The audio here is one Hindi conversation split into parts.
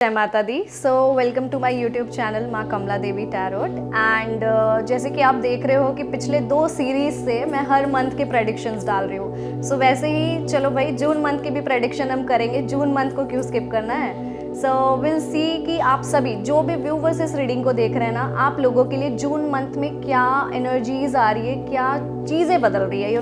जय माता दी। So welcome to my YouTube channel माँ कमला देवी टैरोट। एंड जैसे कि आप देख रहे हो कि पिछले 2 सीरीज से मैं हर मंथ के प्रेडिक्शंस डाल रही हूँ। सो वैसे ही चलो भाई जून मंथ की भी प्रेडिक्शन हम करेंगे, जून मंथ को क्यों स्किप करना है। सो विल सी कि आप सभी जो भी व्यूवर्स इस रीडिंग को देख रहे हैं ना, आप लोगों के लिए जून मंथ में क्या एनर्जीज आ रही है, क्या चीज़ें बदल रही है,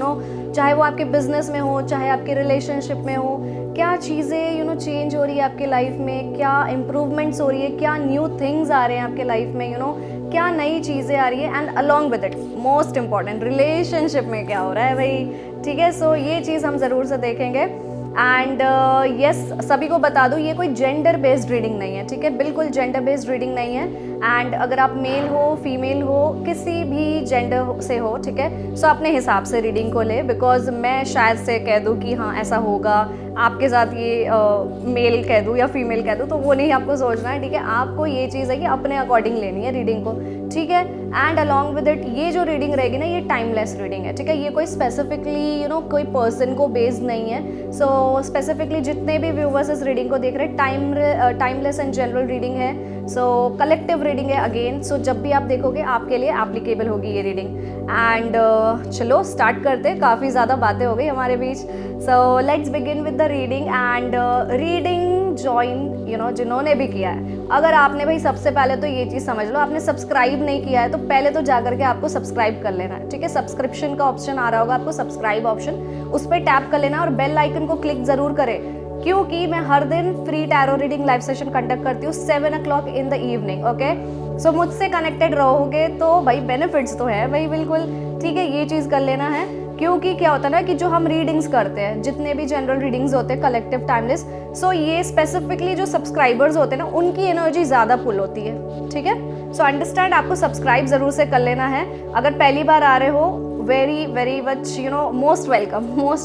चाहे वो आपके बिजनेस में हो, चाहे आपके रिलेशनशिप में हो, क्या चीज़ें चेंज हो रही है आपके लाइफ में, क्या इम्प्रूवमेंट्स हो रही है, क्या न्यू थिंग्स आ रहे हैं आपके लाइफ में, क्या नई चीज़ें आ रही है। And along with it most important relationship में क्या हो रहा है भाई। ठीक है, सो ये चीज़ हम ज़रूर से देखेंगे। एंड यस, सभी को बता दूँ ये कोई जेंडर बेस्ड रीडिंग नहीं है। ठीक है, बिल्कुल जेंडर बेस्ड रीडिंग नहीं है। एंड अगर आप मेल हो, फीमेल हो, किसी भी जेंडर से हो, ठीक है, सो अपने हिसाब से रीडिंग को ले। बिकॉज मैं शायद से कह दूँ कि हाँ ऐसा होगा आपके साथ, ये मेल कह दूँ या फीमेल कह दूँ, तो वो नहीं आपको सोचना है। ठीक है, आपको ये चीज़ है कि अपने अकॉर्डिंग लेनी है रीडिंग को। ठीक है, एंड अलॉन्ग विद इट ये जो रीडिंग रहेगी ना, ये टाइमलेस रीडिंग है। ठीक है, ये कोई स्पेसिफिकली कोई पर्सन को बेस्ड नहीं है। सो स्पेसिफिकली जितने भी व्यूवर्स इस रीडिंग को देख रहे हैं, टाइमलेस एंड जनरल रीडिंग है। सो कलेक्टिव रीडिंग है अगेन। सो जब भी आप देखोगे आपके लिए एप्लीकेबल होगी ये रीडिंग। एंड चलो स्टार्ट करते, काफ़ी ज़्यादा बातें हो गई हमारे बीच। So let's begin with the reading. And reading join जिन्होंने भी किया है, अगर आपने भाई सबसे पहले तो ये चीज़ समझ लो, आपने सब्सक्राइब नहीं किया है तो पहले तो जाकर के आपको सब्सक्राइब कर लेना है। ठीक है, सब्सक्रिप्शन का ऑप्शन आ रहा होगा आपको, सब्सक्राइब ऑप्शन, उस पर टैप कर लेना और बेल आइकन को क्लिक ज़रूर करें, क्योंकि मैं हर दिन free tarot reading live session conduct करती हूँ 7 o'clock in the evening. Okay, so मुझसे कनेक्टेड रहोगे तो भाई बेनिफिट्स तो है भाई, बिल्कुल। ठीक है, ये चीज़ कर लेना है, क्योंकि क्या होता है ना कि जो हम रीडिंग्स करते हैं, जितने भी जनरल रीडिंग्स होते हैं कलेक्टिव टाइमलेस, सो ये स्पेसिफिकली जो सब्सक्राइबर्स होते हैं ना, उनकी एनर्जी ज़्यादा पुल होती है। ठीक है, सो अंडरस्टैंड, आपको सब्सक्राइब ज़रूर से कर लेना है। अगर पहली बार आ रहे हो, very very much most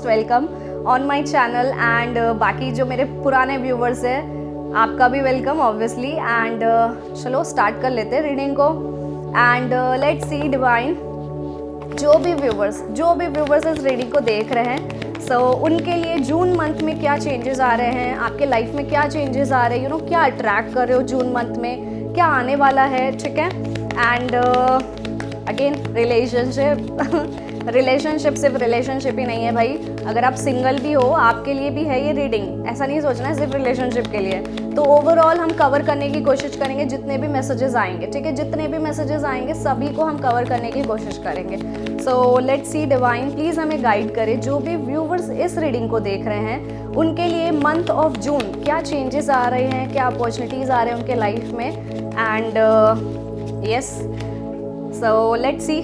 welcome on my channel. And बाकी जो मेरे पुराने व्यूवर्स हैं, आपका भी वेलकम ऑब्वियसली। एंड चलो स्टार्ट कर लेते हैं रीडिंग को। एंड लेट्स सी डिवाइन, जो भी व्यूवर्स इस रीडिंग को देख रहे हैं, सो उनके लिए जून मंथ में क्या चेंजेस आ रहे हैं, आपके लाइफ में क्या चेंजेस आ रहे हैं, क्या अट्रैक्ट कर रहे हो जून मंथ में, क्या आने वाला है। ठीक है, एंड अगेन रिलेशनशिप सिर्फ रिलेशनशिप ही नहीं है भाई, अगर आप सिंगल भी हो आपके लिए भी है ये रीडिंग। ऐसा नहीं सोचना है सिर्फ रिलेशनशिप के लिए। तो ओवरऑल हम कवर करने की कोशिश करेंगे जितने भी मैसेजेस आएंगे। ठीक है, जितने भी मैसेजेस आएंगे सभी को हम कवर करने की कोशिश करेंगे। So let's see divine, please हमें गाइड करें। जो भी व्यूवर्स इस रीडिंग को देख रहे हैं उनके लिए मंथ ऑफ जून क्या चेंजेस आ रहे हैं, क्या अपॉर्चुनिटीज़ आ रहे हैं उनके लाइफ में। And yes, so let's see.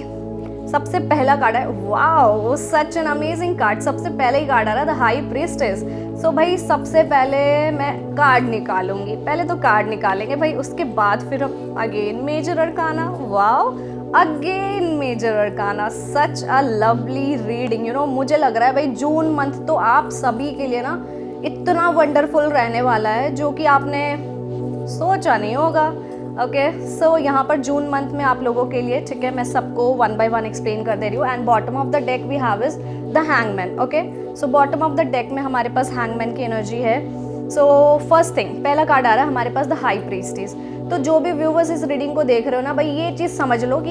सबसे पहला कार्ड है, wow such an amazing card. सबसे पहले ही कार्ड आ रहा है द हाई प्रीस्टेस। सो भाई सबसे पहले मैं कार्ड निकालूंगी, पहले तो कार्ड निकालेंगे भाई, उसके बाद फिर हम again Major Arcana. Wow, again Major Arcana, such a lovely reading. मुझे लग रहा है भाई जून मंथ तो आप सभी के लिए ना इतना वंडरफुल रहने वाला है जो कि आपने सोचा नहीं होगा। ओके, सो यहाँ पर जून मंथ में आप लोगों के लिए, ठीक है, मैं सबको 1 by 1 एक्सप्लेन कर दे रही हूँ। And bottom of the deck we have is the hangman. Okay, so bottom of the deck में हमारे पास हैंगमैन की एनर्जी है। सो फर्स्ट थिंग, पहला कार्ड आ रहा है हमारे पास द हाई प्रीस्टेस। तो जो भी व्यूवर्स इस रीडिंग को देख रहे हो ना भाई, ये चीज़ समझ लो कि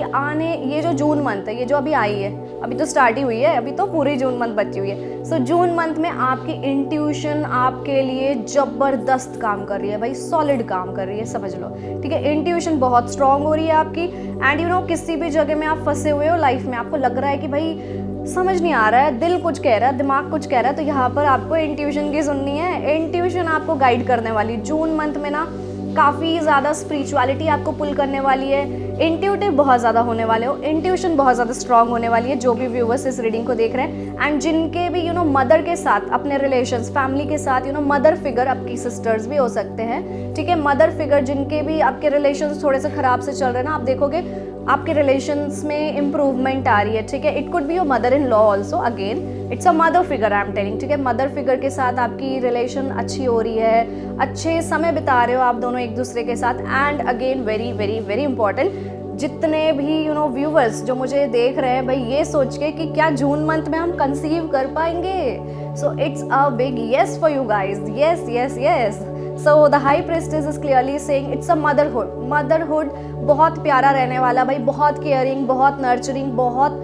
ये जो जून मंथ है, ये जो अभी आई है, अभी तो स्टार्ट ही हुई है, अभी तो पूरी जून मंथ बची हुई है। सो जून मंथ में आपकी इंट्यूशन आपके लिए जबरदस्त काम कर रही है भाई, सॉलिड काम कर रही है, समझ लो। ठीक है, इंट्यूशन बहुत स्ट्रांग हो रही है आपकी। एंड किसी भी जगह में आप फंसे हुए हो लाइफ में, आपको लग रहा है कि भाई समझ नहीं आ रहा है, दिल कुछ कह रहा है, दिमाग कुछ कह रहा है, तो यहाँ पर आपको इंट्यूशन की सुननी है। इंट्यूशन आपको गाइड करने वाली जून मंथ में ना, काफ़ी ज़्यादा स्पिरिचुअलिटी आपको पुल करने वाली है। इंट्यूटिव बहुत ज़्यादा होने वाले हो, इंट्यूशन बहुत ज़्यादा स्ट्रांग होने वाली है जो भी व्यूवर्स इस रीडिंग को देख रहे हैं। एंड जिनके भी मदर के साथ अपने रिलेशंस, फैमिली के साथ मदर फिगर, आपकी सिस्टर्स भी हो सकते हैं। ठीक है, मदर फिगर जिनके भी आपके रिलेशंस थोड़े से ख़राब से चल रहे हैं ना, आप देखोगे आपके रिलेशंस में इंप्रूवमेंट आ रही है। ठीक है, it could be your mother in law also, again it's a mother figure I am telling. ठीक है, मदर फिगर के साथ आपकी रिलेशन अच्छी हो रही है, अच्छे समय बिता रहे हो आप दोनों एक दूसरे के साथ। And again very very very important, जितने भी व्यूवर्स जो मुझे देख रहे हैं भाई, ये सोच के कि क्या जून मंथ में हम कंसीव कर पाएंगे। सो it's a big yes for you guys, yes yes yes. So the high priestess is clearly saying it's a motherhood बहुत प्यारा रहने वाला भाई, बहुत केयरिंग, बहुत नर्चरिंग, बहुत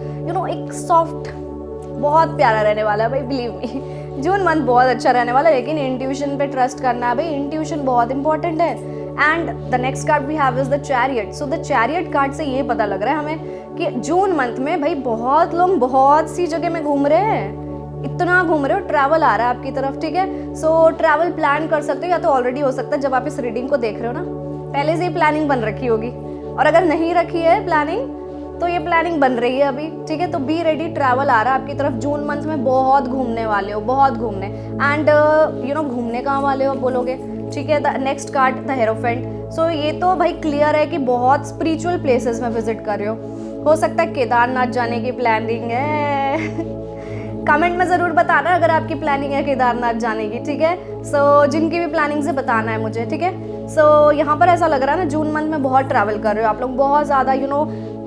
एक सॉफ्ट, बहुत प्यारा रहने वाला है भाई, बिलीव मी। जून मंथ बहुत अच्छा रहने वाला है, लेकिन इंट्यूशन पे ट्रस्ट करना है भाई, इंट्यूशन बहुत इंपॉर्टेंट है। And the next card we have is the chariot. So the chariot card से ये पता लग रहा है हमें कि जून मंथ में भाई बहुत लोग बहुत सी जगह में घूम रहे हैं, इतना घूम रहे हो, ट्रैवल आ रहा है आपकी तरफ, ठीक है। सो ट्रैवल प्लान कर सकते हो, या तो ऑलरेडी हो सकता है जब आप इस रीडिंग को देख रहे हो ना पहले से ही प्लानिंग बन रखी होगी, और अगर नहीं रखी है प्लानिंग तो ये प्लानिंग बन रही है अभी, ठीक है। तो बी रेडी, ट्रैवल आ रहा है आपकी तरफ जून मंथ में, बहुत घूमने वाले हो, बहुत घूमने। एंड घूमने कहाँ वाले हो बोलोगे, ठीक है। The next card the Hierophant. So ये तो भाई क्लियर है कि बहुत स्पिरिचुअल प्लेसेस में विजिट कर रहे हो सकता है केदारनाथ जाने की प्लानिंग है कमेंट में ज़रूर बताना अगर आपकी प्लानिंग है केदारनाथ जाने की, ठीक है। सो जिनकी भी प्लानिंग से बताना है मुझे, ठीक है। सो यहाँ पर ऐसा लग रहा है ना जून मंथ में बहुत ट्रैवल कर रहे हो आप लोग, बहुत ज़्यादा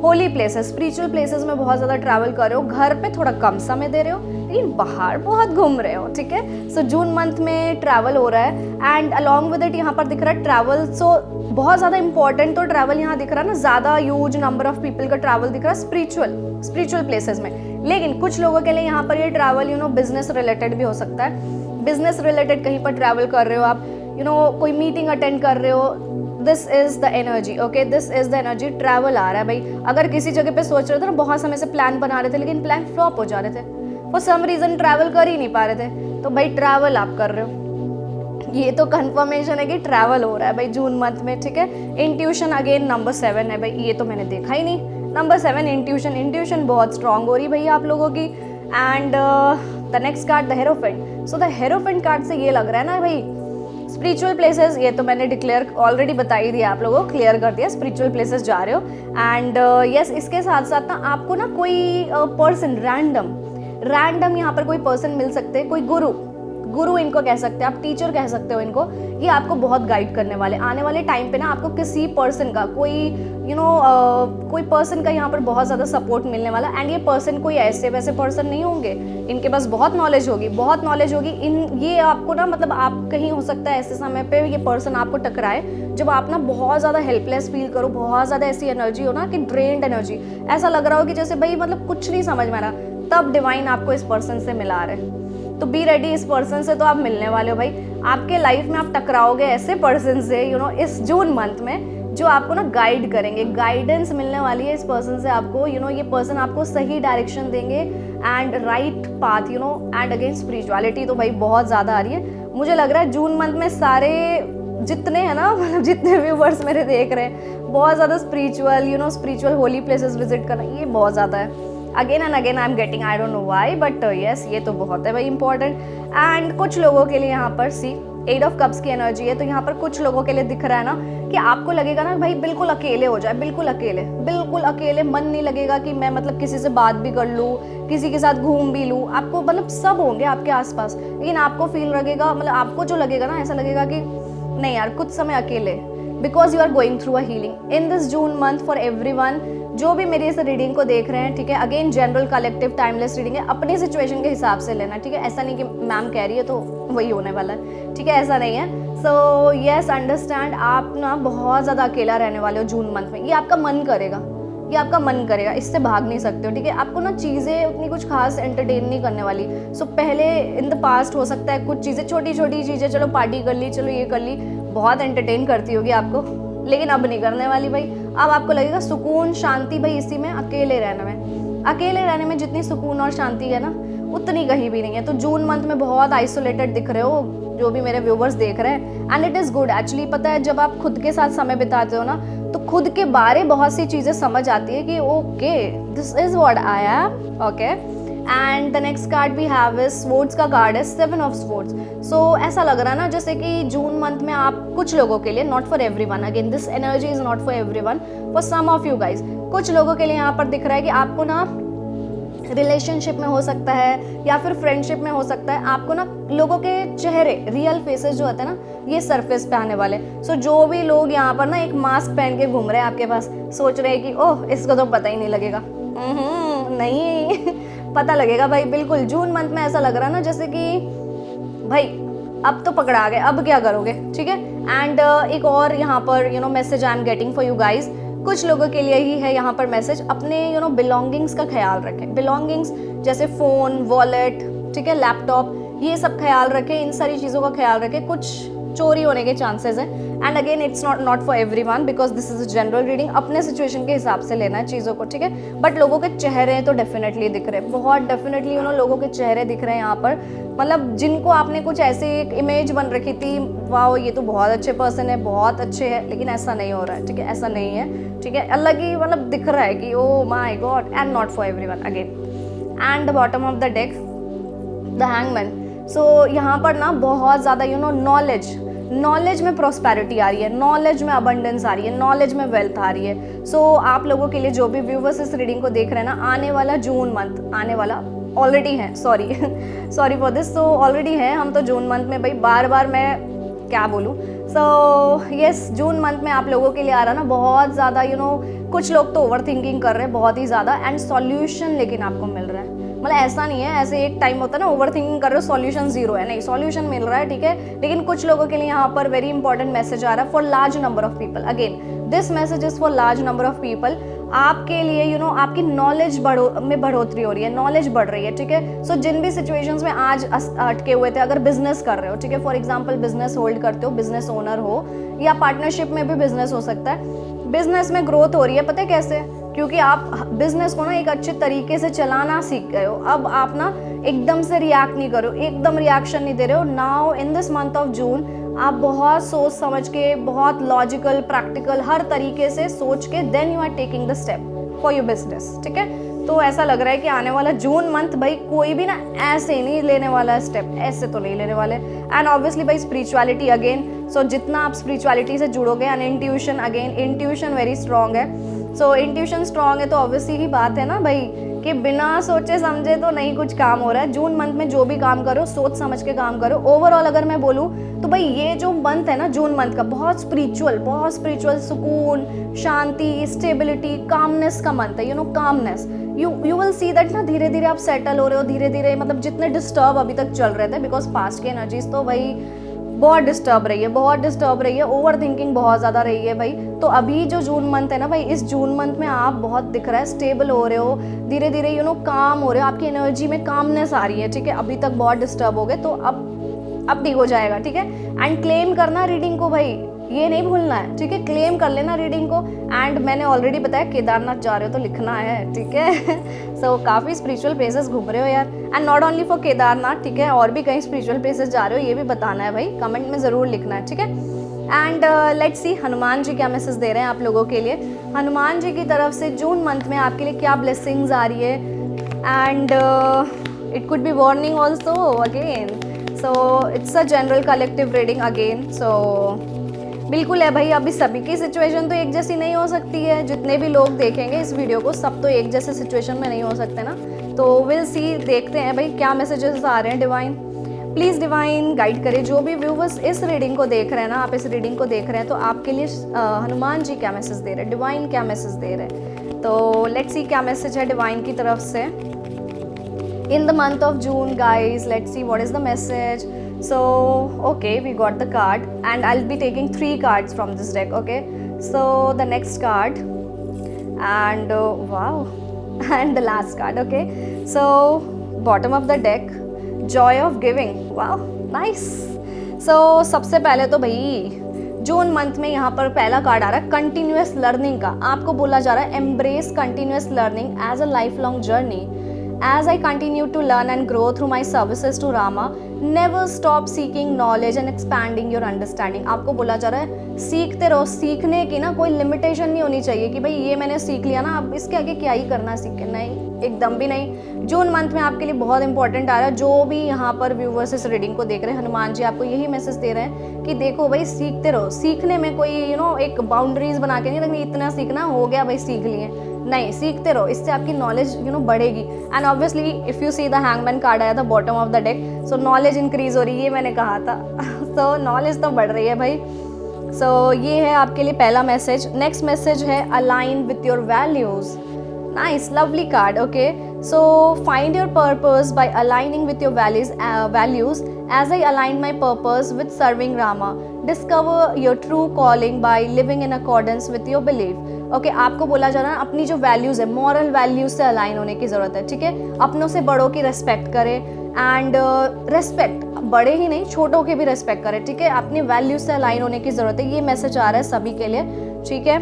होली प्लेसेस, स्पिरिचुअल प्लेसेस में बहुत ज़्यादा ट्रैवल कर रहे हो, घर पे थोड़ा कम समय दे रहे हो लेकिन बाहर बहुत घूम रहे हो, ठीक है। सो जून मंथ में ट्रैवल हो रहा है एंड अलॉन्ग विद इट यहाँ पर दिख रहा है ट्रैवल। सो बहुत ज़्यादा इंपॉर्टेंट तो ट्रैवल यहाँ दिख रहा है ना, ज़्यादा ह्यूज नंबर ऑफ पीपल का ट्रैवल दिख रहा है स्पिरिचुअल प्लेसेस में। लेकिन कुछ लोगों के लिए यहाँ पर ये ट्रैवल बिजनेस रिलेटेड भी हो सकता है, बिजनेस रिलेटेड कहीं पर ट्रैवल कर रहे हो आप, कोई मीटिंग अटेंड कर रहे हो, this is the energy, okay, this is the energy. Travel आ रहा है भाई, अगर किसी जगह पे सोच रहे थे ना, बहुत समय से प्लान बना रहे थे लेकिन प्लान फ्लॉप हो जा रहे थे, फॉर सम रीजन ट्रैवल कर ही नहीं पा रहे थे, तो भाई ट्रैवल आप कर रहे हो, ये तो कंफर्मेशन है कि ट्रैवल हो रहा है भाई जून मंथ में, ठीक है। इंट्यूशन अगेन नंबर 7 है भाई, ये तो मैंने देखा ही नहीं, नंबर 7 इंट्यूशन बहुत स्ट्रांग हो रही भाई आप लोगों की। And the next card the Hierophant. So the hierophant card से ये लग रहा है ना भाई स्पिरिचुअल प्लेसेस, ये तो मैंने डिक्लेयर ऑलरेडी बता ही दिया आप लोगों को, क्लियर कर दिया, स्पिरिचुअल प्लेसेस जा रहे हो। एंड यस इसके साथ साथ ना आपको ना कोई पर्सन रैंडम यहाँ पर कोई पर्सन मिल सकते हैं, कोई गुरु इनको कह सकते हैं आप, टीचर कह सकते हो इनको, ये आपको बहुत गाइड करने वाले आने वाले टाइम पे ना, आपको किसी पर्सन का कोई पर्सन का यहाँ पर बहुत ज़्यादा सपोर्ट मिलने वाला। एंड ये पर्सन कोई ऐसे वैसे पर्सन नहीं होंगे, इनके पास बहुत नॉलेज होगी ये आपको ना, मतलब आप कहीं हो सकता है ऐसे समय पे ये पर्सन आपको टकराए जब आप ना बहुत ज़्यादा हेल्पलेस फील करो, बहुत ज़्यादा ऐसी एनर्जी हो ना कि ड्रेन्ड एनर्जी, ऐसा लग रहा हो कि जैसे भाई मतलब कुछ नहीं समझ में आ रहा, तब डिवाइन आपको इस पर्सन से मिला रहे हैं। तो बी रेडी, इस पर्सन से तो आप मिलने वाले हो भाई, आपके लाइफ में आप टकराओगे ऐसे पर्सन से इस जून मंथ में जो आपको ना गाइड करेंगे, गाइडेंस मिलने वाली है इस पर्सन से आपको, ये पर्सन आपको सही डायरेक्शन देंगे and right path, and again spirituality तो भाई बहुत ज़्यादा आ रही है। मुझे लग रहा है जून मंथ में सारे जितने हैं ना, मतलब जितने व्यूवर्स मेरे देख रहे हैं, बहुत ज़्यादा स्पिरिचुअल होली प्लेसेस विजिट करना ये बहुत ज़्यादा है। Again and again I am getting, I don't know why, but yes ये तो बहुत है भाई इंपॉर्टेंट। एंड कुछ लोगों के लिए यहाँ पर सी 8 ऑफ कप्स की एनर्जी है, तो यहाँ पर कुछ लोगों के लिए दिख रहा है ना कि आपको लगेगा ना भाई बिल्कुल अकेले हो जाए, बिल्कुल अकेले, मन नहीं लगेगा कि मैं मतलब किसी से बात भी कर लूँ, किसी के साथ घूम भी लूँ, आपको मतलब सब होंगे आपके आसपास, लेकिन आपको फील लगेगा, मतलब आपको जो लगेगा ना, ऐसा लगेगा कि नहीं यार कुछ समय अकेले, because you are going through a healing in this June month for everyone जो भी मेरी इस रीडिंग को देख रहे हैं, ठीक है। Again general collective timeless reading है, अपनी सिचुएशन के हिसाब से लेना, ठीक है। ऐसा नहीं कि मैम कह रही है तो वही होने वाला है, ठीक है, ऐसा नहीं है। सो यस अंडरस्टैंड, आप ना बहुत ज़्यादा अकेला रहने वाले हो जून मंथ में, ये आपका मन करेगा, इससे भाग नहीं सकते हो, ठीक है। आपको ना चीज़ें उतनी कुछ खास एंटरटेन नहीं करने वाली। सो पहले इन द पास्ट हो सकता है कुछ चीज़ें, छोटी चीज़ें, चलो पार्टी कर ली, चलो ये कर ली, बहुत एंटरटेन करती होगी आपको, लेकिन अब नहीं करने वाली भाई। अब आपको लगेगा सुकून शांति भाई इसी में, अकेले रहने में जितनी सुकून और शांति है ना उतनी कहीं भी नहीं है। तो जून मंथ में बहुत आइसोलेटेड दिख रहे हो जो भी मेरे व्यूवर्स देख रहे हैं, and it is good actually. पता है जब आप खुद के साथ समय बिताते हो ना, तो खुद के बारे बहुत सी चीज़ें समझ आती है कि okay this is what I am, okay. And the next card we have is swords का कार्ड है, 7 ऑफ स्वॉर्ड्स। सो ऐसा लग रहा है ना जैसे कि जून मंथ में आप कुछ लोगों के लिए, not for everyone, again this energy is not for everyone, for some of you guys, कुछ लोगों के लिए यहाँ पर दिख रहा है कि आपको ना रिलेशनशिप में हो सकता है या फिर फ्रेंडशिप में हो सकता है, आपको ना लोगों के चेहरे, रियल फेसेस जो होते हैं ना, ये सरफेस पे आने वाले। सो जो भी लोग यहाँ पर ना एक मास्क पहन के घूम रहे हैं आपके पास, सोच रहे हैं कि ओह इसको तो पता ही नहीं लगेगा, नहीं पता लगेगा भाई, बिल्कुल। जून मंथ में ऐसा लग रहा है ना जैसे कि भाई अब तो पकड़ा गए, अब क्या करोगे, ठीक है। एंड एक और यहाँ पर message I am getting for you guys, कुछ लोगों के लिए ही है यहाँ पर मैसेज, अपने बिलोंगिंग्स का ख्याल रखें। बिलोंगिंग्स जैसे फ़ोन, वॉलेट, ठीक है, लैपटॉप, ये सब ख्याल रखें, इन सारी चीज़ों का ख्याल रखें, कुछ चोरी होने के चांसेस हैं। And again it's not for everyone because this is a general reading, अपने सिचुएशन के हिसाब से लेना है चीज़ों को, ठीक है। बट लोगों के चेहरे तो डेफिनेटली दिख रहे हैं, बहुत डेफिनेटली लोगों के चेहरे दिख रहे हैं यहाँ पर, मतलब जिनको आपने कुछ ऐसे एक इमेज बन रखी थी, वाह ये तो बहुत अच्छे पर्सन है, बहुत अच्छे है, लेकिन ऐसा नहीं हो रहा है, ठीक है, ऐसा नहीं है, ठीक है, अलग ही मतलब दिख रहा है कि oh my God, and not for everyone again. And the bottom of the deck the hangman. So यहाँ पर ना बहुत ज़्यादा नॉलेज में प्रॉस्पेरिटी आ रही है, नॉलेज में अबंडेंस आ रही है, नॉलेज में वेल्थ आ रही है। सो आप लोगों के लिए जो भी व्यूवर्स इस रीडिंग को देख रहे हैं ना, आने वाला जून मंथ, आने वाला ऑलरेडी है, sorry for this, so already है, हम तो जून मंथ में भाई बार बार मैं क्या बोलूँ। सो यस, जून मंथ में आप लोगों के लिए आ रहा ना बहुत ज़्यादा कुछ लोग तो ओवर थिंकिंग कर रहे हैं बहुत ही ज़्यादा, एंड सॉल्यूशन लेकिन आपको मिल रहा है, मतलब ऐसा नहीं है, ऐसे एक टाइम होता है ना ओवर थिंकिंग कर रहे हो सॉल्यूशन जीरो है, नहीं, सॉल्यूशन मिल रहा है, ठीक है। लेकिन कुछ लोगों के लिए यहाँ पर वेरी इंपॉर्टेंट मैसेज आ रहा है for large number of people, again this message is for large number of people. आपके लिए आपकी नॉलेज में बढ़ोतरी हो रही है, नॉलेज बढ़ रही है, ठीक है। सो जिन भी सिचुएशंस में आज अटके हुए थे, अगर बिजनेस कर रहे हो, ठीक है, फॉर एग्जांपल बिजनेस होल्ड करते हो, बिजनेस ओनर हो, या पार्टनरशिप में भी बिजनेस हो सकता है, बिजनेस में ग्रोथ हो रही है, पता है कैसे, क्योंकि आप बिजनेस को ना एक अच्छे तरीके से चलाना सीख गए हो। अब आप ना एकदम से रिएक्ट नहीं करो, एकदम रिएक्शन नहीं दे रहे हो। Now in this month of June आप बहुत सोच समझ के, बहुत लॉजिकल, प्रैक्टिकल, हर तरीके से सोच के then you are taking the step for your business, ठीक है। तो ऐसा लग रहा है कि आने वाला जून मंथ भाई कोई भी ना ऐसे नहीं लेने वाला है स्टेप, ऐसे तो नहीं लेने वाले। एंड ऑब्वियसली भाई स्पिरिचुअलिटी अगेन, सो जितना आप स्पिरिचुअलिटी से जुड़ोगे, and intuition again, intuition very strong है। सो इंट्यूशन स्ट्रॉन्ग है तो ऑब्वियसली ही बात है ना भाई कि बिना सोचे समझे तो नहीं कुछ काम हो रहा है। जून मंथ में जो भी काम करो सोच समझ के काम करो। ओवरऑल अगर मैं बोलूँ तो भाई ये जो मंथ है ना जून मंथ का, बहुत स्पिरिचुअल, सुकून, शांति, स्टेबिलिटी, कामनेस का मंथ है, calmness. You will see that ना धीरे धीरे आप सेटल हो रहे हो, धीरे धीरे, मतलब जितने डिस्टर्ब अभी तक चल रहे थे, बिकॉज पास्ट की एनर्जीज तो भाई बहुत डिस्टर्ब रही है, ओवर थिंकिंग बहुत ज़्यादा रही है भाई। तो अभी जो जून मंथ है ना भाई, इस जून मंथ में आप बहुत दिख रहा है स्टेबल हो रहे हो, धीरे धीरे काम हो रहे हो, आपकी एनर्जी में कामनेस आ रही है, ठीक है। अभी तक बहुत डिस्टर्ब हो गए तो अब ठीक हो जाएगा, ठीक है। एंड क्लेम करना रीडिंग को भाई, ये नहीं भूलना है, ठीक है, क्लेम कर लेना रीडिंग को। एंड मैंने ऑलरेडी बताया केदारनाथ जा रहे हो तो लिखना है, ठीक है। सो काफ़ी स्पिरिचुअल प्लेसेस घूम रहे हो यार, and not only for Kedarnath, ठीक है, और भी कहीं स्पिरिचुअल प्लेसेस जा रहे हो, ये भी बताना है भाई, कमेंट में ज़रूर लिखना है, ठीक है। And let's see Hanuman ji क्या मैसेज दे रहे हैं आप लोगों के लिए। हनुमान जी की तरफ से जून मंथ में आपके लिए क्या ब्लेसिंग्स आ रही है, and it could be warning also again. So it's a general collective reading again. So बिल्कुल है भाई, अभी सभी की सिचुएशन तो एक जैसी नहीं हो सकती है, जितने भी लोग देखेंगे इस वीडियो को सब तो एक जैसे सिचुएशन में नहीं हो सकते ना। तो विल सी, देखते हैं भाई क्या मैसेजेस आ रहे हैं। डिवाइन प्लीज़ डिवाइन गाइड करें जो भी व्यूवर्स इस रीडिंग को देख रहे हैं ना, आप इस रीडिंग को देख रहे हैं तो आपके लिए हनुमान जी क्या मैसेज दे रहे हैं, डिवाइन क्या मैसेज दे रहे हैं। तो लेट्स सी क्या मैसेज है डिवाइन की तरफ से in the month of June, guys. Let's see what is the message. So okay, we got the card and I'll be taking 3 cards from this deck, okay. So the next card and wow and the last card, okay. So bottom of the deck, joy of giving, wow, nice. So सबसे पहले तो भाई जून मंथ में यहाँ पर पहला कार्ड आ रहा है कंटिन्यूअस लर्निंग का। आपको बोला जा रहा है embrace continuous learning as a lifelong journey. As I continue to learn and grow through my services to Rama, never stop seeking knowledge and expanding your understanding. आपको बोला जा रहा है सीखते रहो, सीखने की ना कोई लिमिटेशन नहीं होनी चाहिए कि भाई ये मैंने सीख लिया ना अब इसके आगे क्या ही करना है सीख के, नहीं, एकदम भी नहीं। जून मंथ में आपके लिए बहुत इंपॉर्टेंट आ रहा है। जो भी यहाँ पर व्यूवर्स इस रीडिंग को देख रहे हैं, हनुमान जी आपको यही मैसेज दे रहे हैं कि देखो भाई सीखते रहो। सीखने में कोई एक बाउंड्रीज बना के नहीं रखनी, इतना सीखना हो गया भाई सीख लिए, नहीं, सीखते रहो, इससे आपकी नॉलेज बढ़ेगी। And obviously if you see the hangman card आया था bottom of the deck, so knowledge increase हो रही है, ये मैंने कहा था। सो नॉलेज तो बढ़ रही है भाई। सो ये है आपके लिए पहला मैसेज। नेक्स्ट मैसेज है align with your values, nice, lovely card, okay. So find your purpose by aligning with your values as I aligned my purpose with serving Rama. Discover your true calling by living in accordance with your belief. Okay आपको बोला जा रहा है अपनी जो वैल्यूज़ है, मॉरल वैल्यूज़ से अलाइन होने की ज़रूरत है, ठीक है। अपनों से बड़ों की रेस्पेक्ट करें एंड रेस्पेक्ट बड़े ही नहीं छोटों के भी रेस्पेक्ट करें, ठीक है। अपनी वैल्यूज़ से अलाइन होने की ज़रूरत है, ये मैसेज आ रहा है सभी के लिए, ठीक है।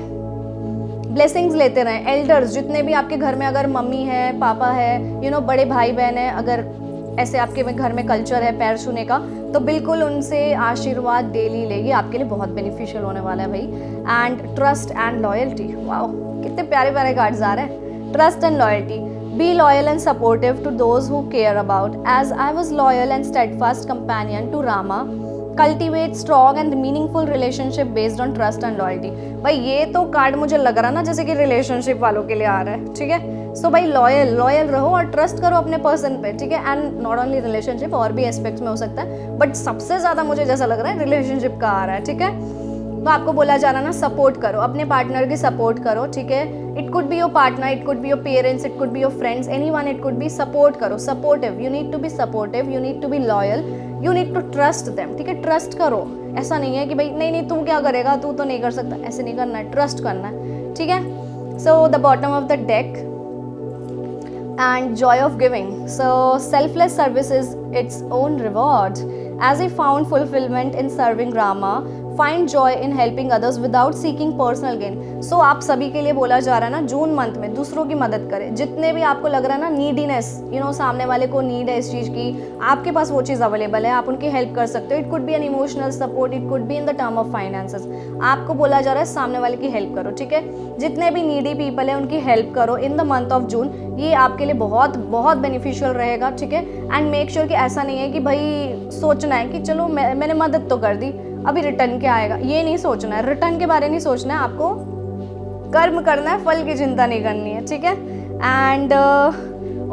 ब्लेसिंग्स लेते रहें। एल्डर्स जितने भी आपके घर में, अगर मम्मी है, पापा है, यू नो बड़े भाई बहन है, अगर ऐसे आपके घर में कल्चर है पैर छूने का, तो बिल्कुल उनसे आशीर्वाद डेली लेगी, आपके लिए बहुत बेनिफिशियल होने वाला है भाई। And trust and loyalty, wow कितने प्यारे प्यारे कार्ड्स आ रहे हैं। Trust and loyalty, be loyal and supportive to those who care about as I was loyal and steadfast companion to Rama. Cultivate strong and meaningful relationship based on trust and loyalty. भाई ये तो कार्ड मुझे लग रहा ना जैसे कि रिलेशनशिप वालों के लिए आ रहा है, ठीक है। सो भाई लॉयल रहो और ट्रस्ट करो अपने पर्सन पे, ठीक है। एंड नॉट ओनली रिलेशनशिप, और भी एस्पेक्ट्स में हो सकता है, बट सबसे ज़्यादा मुझे जैसा लग रहा है रिलेशनशिप का आ रहा है, ठीक है। तो आपको बोला जा रहा है ना सपोर्ट करो, अपने पार्टनर की सपोर्ट करो, ठीक है। It could be your partner, it could be your parents, it could be your friends, anyone, it could be, support करो, supportive, you need to be supportive, you need to be loyal, you need to trust them, ठीक है। ट्रस्ट करो, ऐसा नहीं है कि भाई नहीं तू क्या करेगा, तू तो नहीं कर सकता, ऐसे नहीं करना है, ट्रस्ट करना है, ठीक है। So the bottom of the deck and joy of giving, so selfless service is its own reward as I found fulfillment in serving Rama, find joy in helping others without seeking personal gain। so आप सभी के लिए बोला जा रहा है ना जून मंथ में दूसरों की मदद करें, जितने भी आपको लग रहा है ना नीडीनेस, यू नो सामने वाले को नीड है इस चीज़ की, आपके पास वो चीज़ अवेलेबल है, आप उनकी हेल्प कर सकते हो। It could B an emotional support, it could be in the term of finances. आपको बोला जा रहा है सामने वाले की हेल्प करो, ठीक है। जितने भी नीडी पीपल है उनकी हेल्प करो in the month of June, ये आपके लिए बहुत बहुत बेनिफिशियल रहेगा, ठीक है। एंड मेक श्योर कि ऐसा नहीं है कि भाई सोचना है कि चलो मैंने मदद तो कर दी, अभी रिटर्न क्या आएगा, ये नहीं सोचना है, रिटर्न के बारे नहीं सोचना है, आपको कर्म करना है, फल की चिंता नहीं करनी है, ठीक है। एंड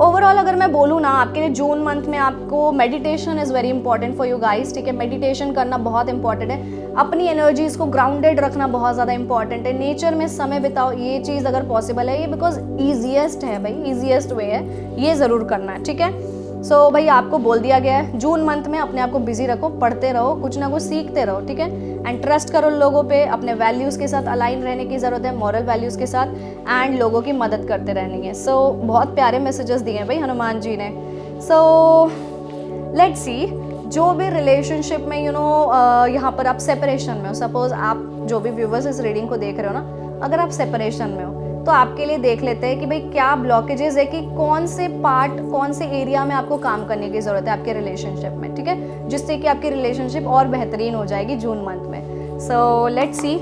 ओवरऑल अगर मैं बोलूँ ना आपके लिए जून मंथ में आपको meditation is very important for you guys, ठीक है। मेडिटेशन करना बहुत इंपॉर्टेंट है, अपनी एनर्जीज़ को ग्राउंडेड रखना बहुत ज़्यादा इंपॉर्टेंट है, नेचर में समय बिताओ, ये चीज़ अगर पॉसिबल है, ये बिकॉज ईजिएस्ट है भाई, ईजिएस्ट वे है, ये ज़रूर करना है, ठीक है। सो भाई आपको बोल दिया गया है जून मंथ में अपने आप को बिजी रखो, पढ़ते रहो, कुछ ना कुछ सीखते रहो, ठीक है। एंड ट्रस्ट करो लोगों पे, अपने वैल्यूज़ के साथ अलाइन रहने की ज़रूरत है, मॉरल वैल्यूज़ के साथ, एंड लोगों की मदद करते रहनी है। सो बहुत प्यारे मैसेजेस दिए हैं भाई हनुमान जी ने। सो लेट्स सी, जो भी रिलेशनशिप में यहाँ पर आप सेपरेशन में हो, सपोज आप जो भी व्यूवर्स इस रीडिंग को देख रहे हो ना, अगर आप सेपरेशन में हो तो आपके लिए देख लेते हैं कि भाई क्या ब्लॉकेजेस है, कि कौन से पार्ट, कौन से एरिया में आपको काम करने की ज़रूरत है आपके रिलेशनशिप में, ठीक है, जिससे कि आपकी रिलेशनशिप और बेहतरीन हो जाएगी जून मंथ में। So let's see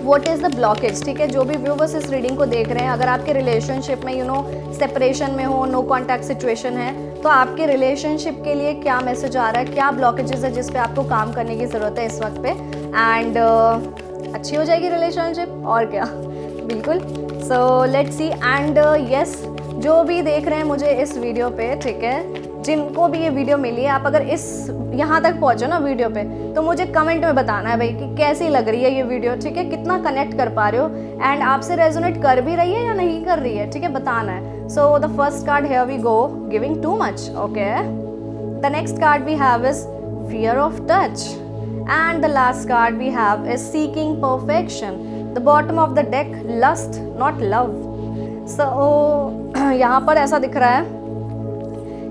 what is the blockage, ठीक है। जो भी व्यूवर्स इस रीडिंग को देख रहे हैं, अगर आपके रिलेशनशिप में सेपरेशन में हो, नो कॉन्टैक्ट सिचुएशन है, तो आपके रिलेशनशिप के लिए क्या मैसेज आ रहा है, क्या ब्लॉकेजेस है जिस पे आपको काम करने की ज़रूरत है इस वक्त पे, एंड अच्छी हो जाएगी रिलेशनशिप, और क्या, बिल्कुल। So let's see, and yes, जो भी देख रहे हैं मुझे इस वीडियो पे, ठीक है, जिनको भी ये वीडियो मिली है, आप अगर इस यहाँ तक पहुँचो ना वीडियो पे, तो मुझे कमेंट में बताना है भाई कि कैसी लग रही है ये वीडियो, ठीक है, कितना कनेक्ट कर पा रहे हो, एंड आपसे रेजोनेट कर भी रही है या नहीं कर रही है, ठीक है, बताना है। So the first card, here we go, giving too much, okay. The next card we have is fear of touch, and the last card we have is seeking perfection. The bottom of the deck, lust not love. So यहाँ पर ऐसा दिख रहा है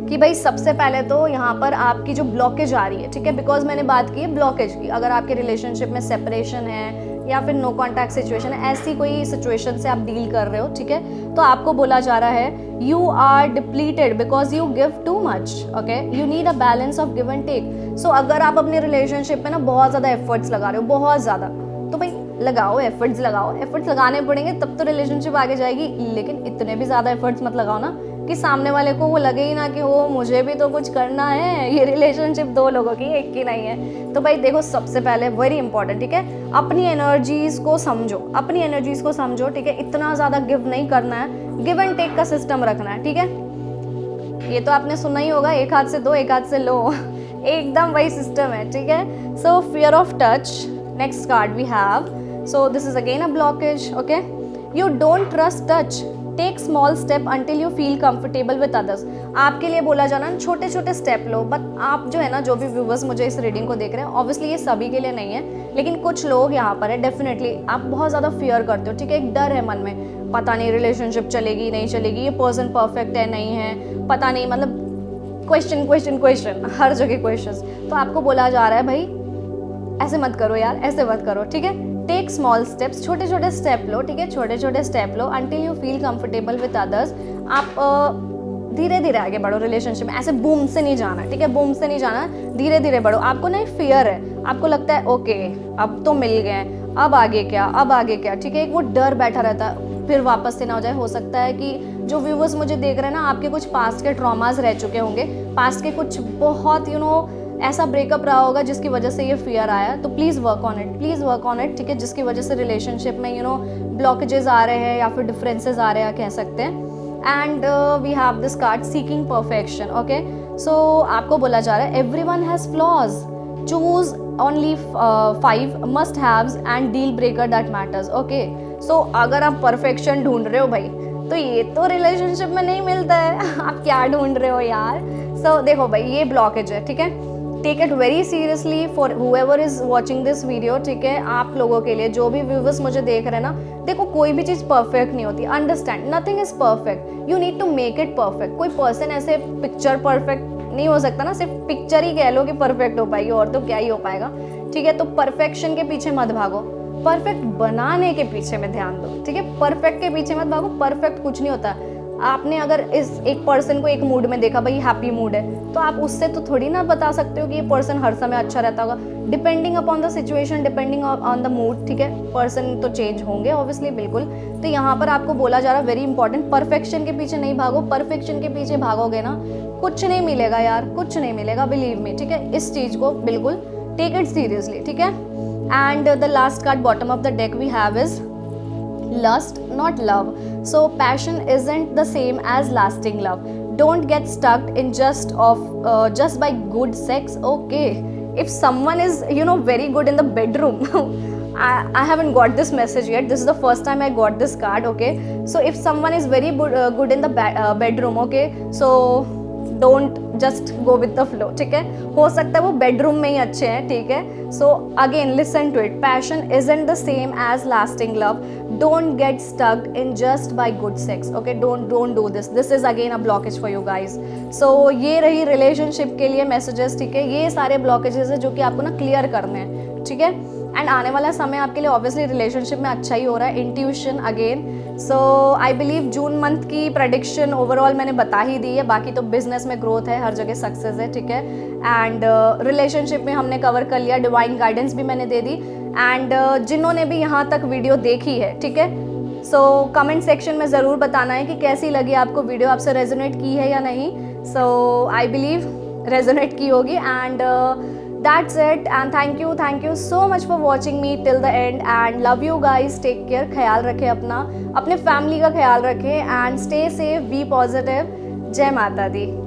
कि भाई सबसे पहले तो यहाँ पर आपकी जो ब्लॉकेज आ रही है, ठीक है, बिकॉज मैंने बात की है ब्लॉकेज की, अगर आपके रिलेशनशिप में सेपरेशन है या फिर नो कॉन्टैक्ट सिचुएशन है, ऐसी कोई सिचुएशन से आप डील कर रहे हो, ठीक है, तो आपको बोला जा रहा है you are depleted because you give too much, okay, you need a balance of give and take. So अगर आप अपने रिलेशनशिप में ना बहुत ज़्यादा एफर्ट्स लगा रहे हो, बहुत ज़्यादा, तो भाई लगाओ, एफर्ट्स लगाओ, एफर्ट्स लगाने पड़ेंगे तब तो रिलेशनशिप आगे जाएगी, लेकिन इतने भी ज़्यादा एफर्ट्स मत लगाओ ना कि सामने वाले को वो लगे ही ना कि वो मुझे भी तो कुछ करना है, ये रिलेशनशिप दो लोगों की, एक की नहीं है। तो भाई देखो, सबसे पहले वेरी इंपॉर्टेंट, ठीक है, अपनी एनर्जीज़ को समझो, अपनी एनर्जीज़ को समझो, ठीक है, इतना ज़्यादा गिव नहीं करना है, गिव एंड टेक का सिस्टम रखना है, ठीक है। ये तो आपने सुना ही होगा, एक हाथ से दो, एक हाथ से लो, एकदम वही सिस्टम है, ठीक है। So fear of touch, next card we have, so this is again a blockage, okay, you don't trust touch, take small step until you feel comfortable with others. आपके लिए बोला जाना छोटे छोटे स्टेप लो, बट आप जो है ना, जो भी व्यूवर्स मुझे इस रीडिंग को देख रहे हैं, ऑब्वियसली ये सभी के लिए नहीं है, लेकिन कुछ लोग यहाँ पर है, डेफिनेटली आप बहुत ज़्यादा फियर करते हो, ठीक है, एक डर है मन में, पता नहीं रिलेशनशिप चलेगी नहीं चलेगी, ये पर्सन परफेक्ट है नहीं है, पता नहीं, मतलब क्वेश्चन क्वेश्चन क्वेश्चन, हर जगह क्वेश्चन। तो आपको बोला जा रहा है भाई ऐसे मत करो यार, ऐसे मत करो, ठीक है, टेक स्मॉल स्टेप्स, छोटे छोटे स्टेप लो, ठीक है, छोटे छोटे step low until you feel comfortable with others. आप धीरे धीरे आगे बढ़ो रिलेशनशिप में, ऐसे बूम से नहीं जाना, ठीक है, बूम से नहीं जाना, धीरे धीरे बढ़ो। आपको नहीं फियर है, आपको लगता है ओके अब तो मिल गए, अब आगे क्या, अब आगे क्या, ठीक है, एक वो डर बैठा रहता है, फिर वापस से ना हो जाए। हो सकता है कि जो व्यूवर्स मुझे देख रहे हैं ना, आपके कुछ पास्ट के ट्रॉमास रह चुके होंगे, पास्ट के कुछ बहुत ऐसा ब्रेकअप रहा होगा जिसकी वजह से ये फियर आया, तो please work on it, please work on it, ठीक है, जिसकी वजह से रिलेशनशिप में ब्लॉकेजेस आ रहे हैं या फिर डिफरेंसेस आ रहे हैं, कह सकते हैं। And we have this card seeking perfection, okay. So आपको बोला जा रहा है everyone has flaws, choose only 5 must haves and deal breaker that matters, okay. So अगर आप परफेक्शन ढूंढ रहे हो भाई, तो ये तो रिलेशनशिप में नहीं मिलता है आप क्या ढूंढ रहे हो यार। सो देखो भाई, ये ब्लॉकेज है, ठीक है, take it very seriously for whoever is watching this video, ठीक है, आप लोगों के लिए, जो भी व्यूवर्स मुझे देख रहे हैं ना, देखो कोई भी चीज़ परफेक्ट नहीं होती, understand, nothing is perfect, you need to make it perfect. कोई पर्सन ऐसे पिक्चर परफेक्ट नहीं हो सकता ना, सिर्फ पिक्चर ही कह लो कि परफेक्ट हो पाएगी, और तो क्या ही हो पाएगा, ठीक है। तो परफेक्शन के पीछे मत भागो, परफेक्ट बनाने के पीछे में ध्यान दो, ठीक है, परफेक्ट के पीछे मत भागो, परफेक्ट कुछ नहीं होता। आपने अगर इस एक पर्सन को एक मूड में देखा, भाई हैप्पी मूड है, तो आप उससे तो थोड़ी ना बता सकते हो कि ये पर्सन हर समय अच्छा रहता होगा। Depending upon the situation, depending on the mood, ठीक है, पर्सन तो चेंज होंगे ऑब्वियसली, बिल्कुल। तो यहाँ पर आपको बोला जा रहा है वेरी इंपॉर्टेंट, परफेक्शन के पीछे नहीं भागो, परफेक्शन के पीछे भागोगे ना कुछ नहीं मिलेगा यार, कुछ नहीं मिलेगा, बिलीव मी, ठीक है। इस चीज़ को बिल्कुल टेक इट सीरियसली, ठीक है। And the last card bottom of the deck we have is lust, not love. So passion isn't the same as lasting love. Don't get stuck in just by good sex, okay. If someone is very good in the bedroom I haven't got this message yet, this is the first time I got this card, okay. So if someone is very good in the bedroom, okay, so don't just go with the flow, ठीक है, हो सकता है वो बेडरूम में ही अच्छे हैं, ठीक है। So again listen to it, passion isn't the same as lasting love, don't get stucked in just by good sex, okay, don't do this is again a blockage for you guys. So ये रही रिलेशनशिप के लिए मैसेजेस, ठीक है, ये सारे ब्लॉकेजेस है जो कि आपको ना क्लियर करने हैं, ठीक है। एंड आने वाला समय आपके लिए ऑब्वियसली रिलेशनशिप में अच्छा ही हो रहा है, intuition again. So I believe June month की प्रेडिक्शन ओवरऑल मैंने बता ही दी है, बाकी तो बिजनेस में ग्रोथ है, हर जगह सक्सेस है, ठीक है। एंड रिलेशनशिप में हमने कवर कर लिया, डिवाइन गाइडेंस भी मैंने दे दी। एंड जिन्होंने भी यहाँ तक वीडियो देखी है, ठीक है, सो कमेंट सेक्शन में ज़रूर बताना है कि कैसी लगी आपको वीडियो, आपसे रेजोनेट की है या नहीं। सो आई बिलीव रेजोनेट की होगी। And that's it, and thank you so much for watching me till the end, and love you guys, take care, ख्याल रखें अपना, अपने फैमिली का ख्याल रखें, and stay safe, be positive। जय माता दी।